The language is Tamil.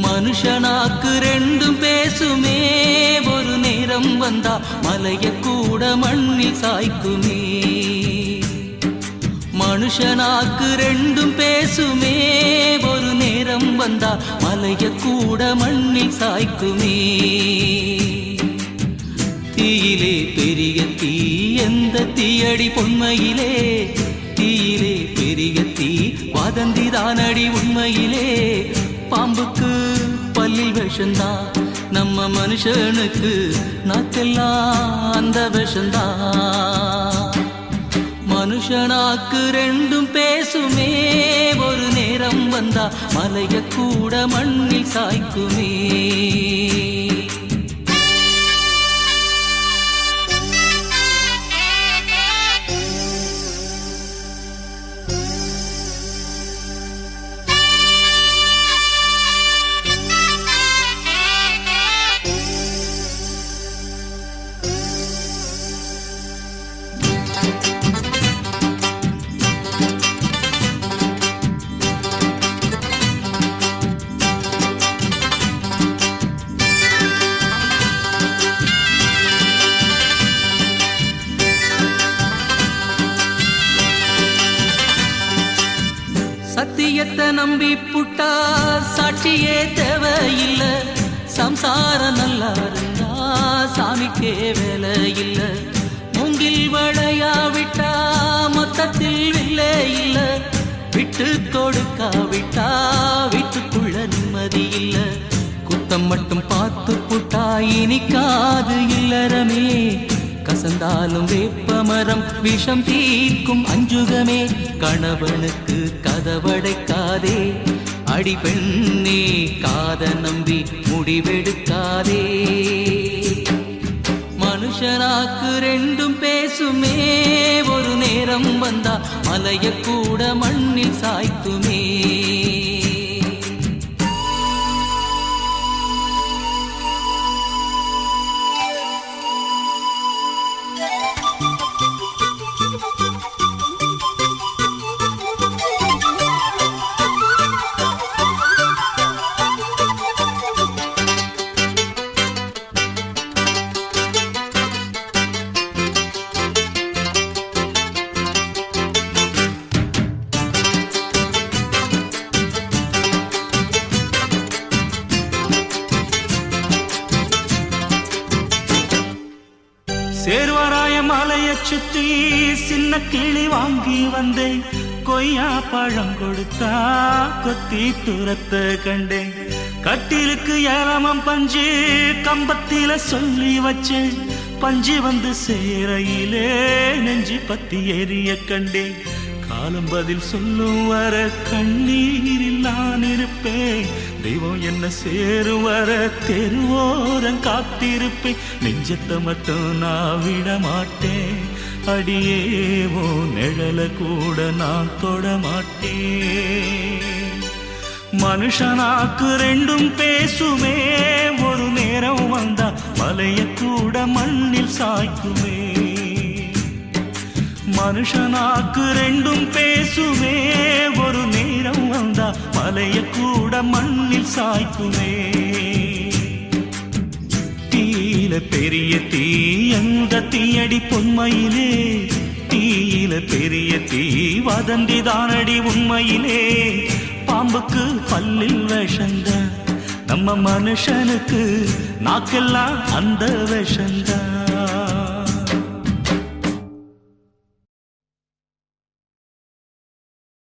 மனுஷனாக்கு ரெண்டும் பேசுமே, ஒரு நேரம் வந்தா மலைய கூட மண்ணில் சாய்க்குமே. மனுஷனாக்கு ரெண்டும் பேசுமே, ஒரு நேரம் வந்தா மலைய கூட மண்ணில் சாய்க்குமே. தீயிலே பெரிய தீ எந்த தீயடி பொன்மையிலே, தீயிலே பெரிய தீ வதந்திதானடி உண்மையிலே. பாம்புக்கு பல்லில் விஷந்தா, நம்ம மனுஷனுக்கு நாக்கெல்லாம் அந்த விஷந்தா. மனுஷனாக்கு ரெண்டும் பேசுமே, ஒரு நேரம் வந்தா மலைய கூட மண்ணில் சாய்க்குமே. சத்தியத்தை நம்பி புட்டா சாட்சியே தேவையில்லை. சம்சாரம் நல்லா இருந்தா சாமிக்கே வேலை இல்லை. மூங்கில் வளையாவிட்டா மொத்தத்தில் இல்லை இல்லை. விட்டு கொடுக்காவிட்டா வீட்டுக்குள்ள நிம்மதி இல்லை. குத்தம் மட்டும் பார்த்து புட்டா இனிக்காது இல்லறமே. கசந்தாலும் வேப்பமரம் விஷம் தீர்க்கும் அஞ்சுகமே. கணவனுக்கு கதவடைக்காதே, அடி பெண்ணே காத நம்பி முடிவெடுக்காதே. மனுஷனாக்கு ரெண்டும் பேசுமே, ஒரு நேரம் வந்தா மலைய கூட மண்ணில் சாய்க்குமே. சேர்வராய மலைய சுற்றி சின்ன கிளி வாங்கி வந்தேன். கொய்யா பழம் கொடுத்தா கொத்தி துரத்த கண்டேன். கட்டிலுக்கு ஏலமம் பஞ்சு கம்பத்தில சொல்லி வச்சேன். பஞ்சு வந்து சேரையிலே நெஞ்சு பத்தி எரிய கண்டேன். காலம் பதில் சொல்லும் வர கண்ணீரில் நான் இருப்பேன். தெய்வம் என்ன சேரும் வர தெருவோரம் காத்திருப்பேன். நெஞ்சத்தை மட்டும் நான் விட மாட்டேன். அடியேவோ நிழல கூட நான் தொட மாட்டேன். மனுஷனாக்கு ரெண்டும் பேசுமே, ஒரு நேரம் வந்தா மலைய கூட மண்ணில் சாய்க்குமே. மனுஷனாக்கு ரெண்டும் பேசுமே, ஒரு நேரம் வந்தா மலைய கூட மண்ணில் சாய்க்குமே. தீயில பெரிய தீ எந்த தீயடி பொன்மையிலே, தீயில பெரிய தீ வதந்திதானடி உண்மையிலே. பாம்புக்கு பல்லில் விஷந்தா, நம்ம மனுஷனுக்கு நாக்கெல்லாம் அந்த விஷந்தா.